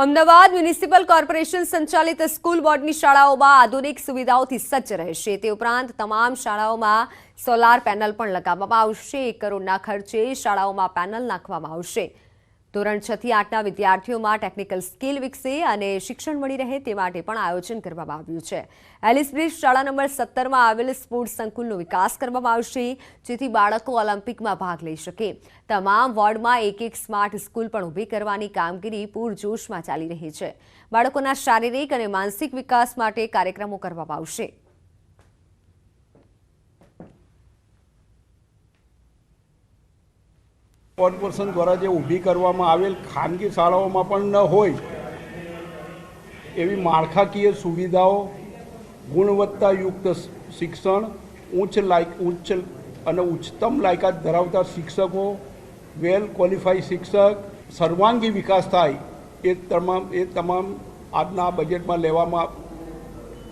Ahmedabad municipal corporation સંચાલિત school બોર્ડની શાળાઓમાં આધુનિક સુવિધાઓથી સજ્જ રહેશે। તે ઉપરાંત તમામ શાળાઓમાં સોલાર પેનલ પણ લગાવવામાં આવશે। 1 કરોડના ખર્ચે શાળાઓમાં પેનલ નાખવામાં આવશે। ધોરણ 6 થી 8ના વિદ્યાર્થીઓમાં ટેકનિકલ સ્કિલ વિકસે અને શિક્ષણ મળી રહે તે માટે પણ આયોજન કરવામાં આવ્યું છે। એલિસ બ્રિજ શાળા નંબર 17માં આવેલ સ્પોર્ટ્સ સંકુલનો વિકાસ કરવામાં આવશે, જેથી બાળકો ઓલિમ્પિકમાં ભાગ લઈ શકે। તમામ વોર્ડમાં એક સ્માર્ટ સ્કૂલ પણ ઊભી કરવાની કામગીરી પૂરજોશમાં ચાલી રહી છે। બાળકોના શારીરિક અને માનસિક વિકાસ માટે કાર્યક્રમો કરવામાં આવશે। કોર્પોરેશન દ્વારા જે ઊભી કરવામાં આવેલ ખાનગી શાળાઓમાં પણ ન હોય એવી માળખાકીય સુવિધાઓ, ગુણવત્તાયુક્ત શિક્ષણ, ઉચ્ચ અને ઉચ્ચતમ લાયકાત ધરાવતા શિક્ષકો, વેલ ક્વોલિફાઈડ શિક્ષક, સર્વાંગી વિકાસ થાય એ તમામ આજના બજેટમાં લેવામાં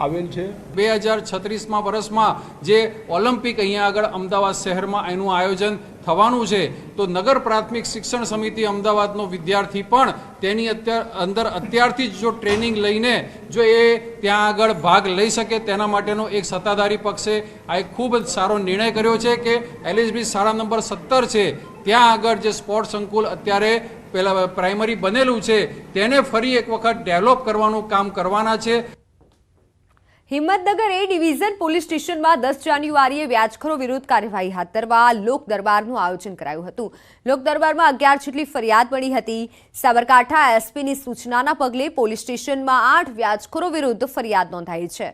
આવેલ છે। 2036માં વર્ષમાં જે ઓલિમ્પિક અહીંયા આગળ અમદાવાદ શહેરમાં એનું આયોજન થવાનું છે, તો નગર પ્રાથમિક શિક્ષણ સમિતિ અમદાવાદનો વિદ્યાર્થી પણ તેની અંદર અત્યારથી જ જો ટ્રેનિંગ લઈને જો એ ત્યાં આગળ ભાગ લઈ શકે તેના માટેનો એક સત્તાધારી પક્ષે આ એક ખૂબ જ સારો નિર્ણય કર્યો છે કે એલિસ બ્રિજ શાળા નંબર 17 છે ત્યાં આગળ જે સ્પોર્ટ્સ સંકુલ અત્યારે પહેલા પ્રાઇમરી બનેલું છે તેને ફરી એક વખત ડેવલપ કરવાનું કામ કરવાના છે। હિંમતનગર એ ડિવિઝન પોલીસ સ્ટેશનમાં 10 જાન્યુઆરીએ વ્યાજખોરો વિરુદ્ધ કાર્યવાહી હાથ ધરવા લોક દરબારનું આયોજન કરાયું હતું। લોક દરબારમાં 11 જેટલી ફરિયાદ મળી હતી। સાબરકાંઠા એસપીની સૂચનાના પગલે પોલીસ સ્ટેશનમાં 8 વ્યાજખોરો વિરુદ્ધ ફરિયાદ નોંધાઈ છે।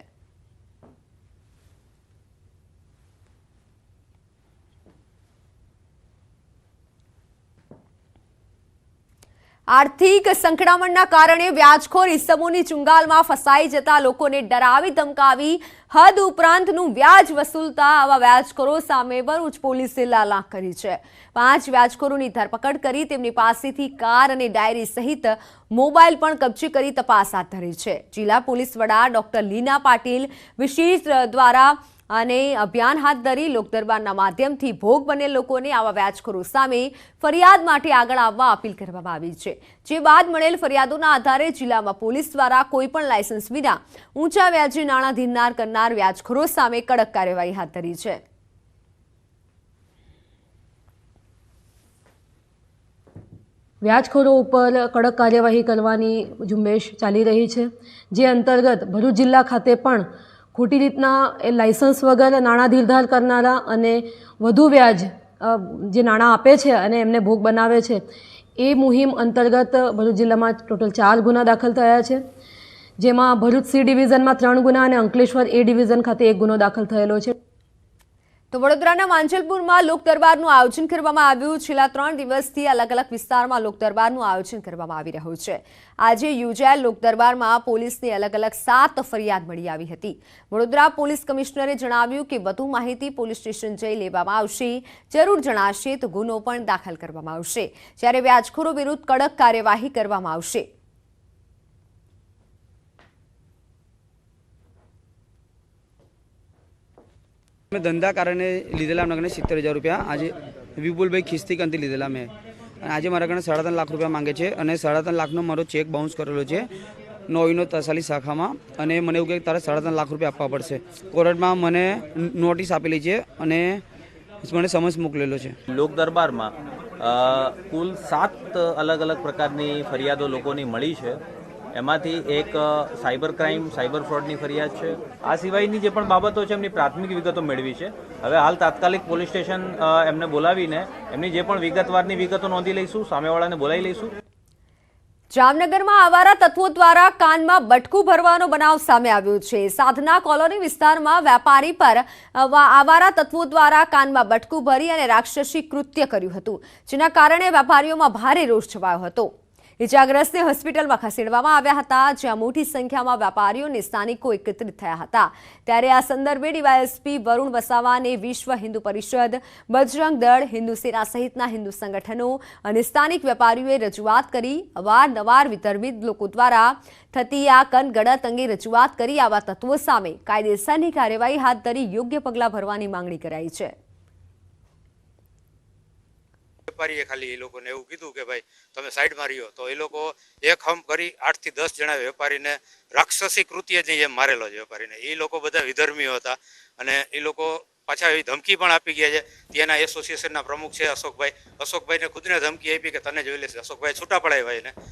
આર્થિક સંકળામણના કારણે વ્યાજખોર ઇસમોની ચુંગાલમાં ફસાઈ જતા લોકોને ડરાવી ધમકાવી હદ ઉપરાંતનું વ્યાજ વસૂલતા આવા વ્યાજખોરો સામે ભરૂચ પોલીસે લાલાક કરી છે। 5 વ્યાજખોરોની ધરપકડ કરી તેમની પાસેથી કાર અને ડાયરી સહિત મોબાઈલ પણ કબજે કરી તપાસ હાથ ધરી છે। જિલ્લા પોલીસ વડા ડોક્ટર લીના પાટીલ વિશેષ દ્વારા અને અભિયાન હાથ ધરી લોકદરબારના માધ્યમથી ભોગ બનેલ લોકોને આવા વ્યાજખોરો સામે ફરિયાદ માટે આગળ આવવા અપીલ કરવામાં આવી છે। જે બાદ મળેલ ફરિયાદોના આધારે જિલ્લામાં પોલીસ દ્વારા કોઈપણ લાયસન્સ વિના ઊંચા વ્યાજે નાણાં ધીરનાર કરનાર વ્યાજખોરો સામે કડક કાર્યવાહી હાથ ધરી છે। વ્યાજખોરો ઉપર કડક કાર્યવાહી કરવાની ઝુંબેશ ચાલી રહી છે, જે અંતર્ગત ભરૂચ જિલ્લા ખાતે પણ ખોટી રીતના લાયસન્સ વગર નાણાં ધીરધાર કરનારા અને વધુ વ્યાજ જે નાણાં આપે છે અને એમને ભોગ બનાવે છે એ મુહિમ અંતર્ગત ભરૂચ જિલ્લામાં ટોટલ 4 ગુના દાખલ થયા છે, જેમાં ભરૂચ સી ડિવિઝનમાં 3 ગુના અને અંકલેશ્વર એ ડિવિઝન ખાતે 1 ગુનો દાખલ થયેલો છે। તો વડોદરાના માંજલપુરમાં લોક દરબારનું આયોજન કરવામાં આવ્યું। છેલ્લા 3 દિવસથી અલગ અલગ વિસ્તારમાં લોક દરબારનું આયોજન કરવામાં આવી રહ્યું છે। આજે યોજાયેલ લોક દરબારમાં પોલીસની અલગ અલગ 7 ફરિયાદ મળી આવી હતી। વડોદરા પોલીસ કમિશનરે જણાવ્યું કે વધુ માહિતી પોલીસ સ્ટેશન જઈ લેવામાં આવશે। જરૂર જણાશે તો ગુનો પણ દાખલ કરવામાં આવશે, જ્યારે વ્યાજખોરો વિરુદ્ધ કડક કાર્યવાહી કરવામાં આવશે। મેં ધંધા કારણે લીધેલા નગરને 70,000 રૂપિયા આજે વિપુલભાઈ ખિસ્તી કંતી લીધેલા મેં, અને આજે મારા કને 3.5 લાખ રૂપિયા માંગે છે અને 3.5 લાખનો મારો ચેક બાઉન્સ કરેલો છે નોઈનો તસાલી શાખામાં, અને મને એવું કે તારે 3.5 લાખ રૂપિયા આપવા પડશે। કોર્ટમાં મને નોટિસ આપેલી છે અને મને સમન્સ મોકલેલો છે। લોક દરબારમાં કુલ 7 અલગ અલગ પ્રકારની ફરિયાદો લોકોની મળી છે। એમાંથી એક સાયબર ક્રાઇમ, સાયબર ફ્રોડની ફરિયાદ છે। આ સિવાયની જે પણ બાબતો છે એમની પ્રાથમિક વિગતો મેળવી છે। હવે હાલ તાત્કાલિક પોલીસ સ્ટેશન એમને બોલાવીને એમની જે પણ વિગતવારની વિગતો નોંધી લઈશું, સામેવાળાને બોલાવી લઈશું। જામનગરમાં આવારા તત્વો દ્વારા કાનમાં બટકું ભરવાનો બનાવ સામે આવ્યો છે। સાધના કોલોની વિસ્તારમાં વેપારી પર આવારા તત્વો દ્વારા કાનમાં બટકું ભરી અને રાક્ષસી કૃત્ય કર્યું હતું, જેના કારણે વેપારીઓમાં ભારે રોષ છવાયો હતો। ઇજાગ્રસ્તને હોસ્પિટલમાં ખસેડવામાં આવ્યા હતા, જ્યાં મોટી સંખ્યામાં વેપારીઓ અને સ્થાનિકો એકત્રિત થયા હતા। ત્યારે આ સંદર્ભે ડીવાયએસપી વરુણ વસાવાને વિશ્વ હિન્દુ પરિષદ, બજરંગ દળ, હિન્દુ સેના સહિતના હિન્દુ સંગઠનો અને સ્થાનિક વેપારીઓએ રજૂઆત કરી અવારનવાર વિધર્મિત લોકો દ્વારા થતી આ કનગણત અંગે રજૂઆત કરી આવા તત્વો સામે કાયદેસરની કાર્યવાહી હાથ ધરી યોગ્ય પગલાં ભરવાની માંગણી કરાઈ છે। વેપારીએ ખાલી એ લોકોને એવું કીધું કે ભાઈ તમે સાઈડમાં રહ્યો, તો એ લોકો એક હમ કરી 8 થી 10 જણા વેપારીને રાક્ષસી કૃત્ય જે એમ મારેલો છે વેપારીને. એ લોકો બધા વિધર્મીઓ હતા અને એ લોકો પાછા એવી ધમકી પણ આપી ગયા છે. ત્યાંના એસોસિએશનના પ્રમુખ છે અશોકભાઈને ખુદને ધમકી આપી કે તને જોઈ લેશે. અશોકભાઈ છૂટા પડાવ્યા એને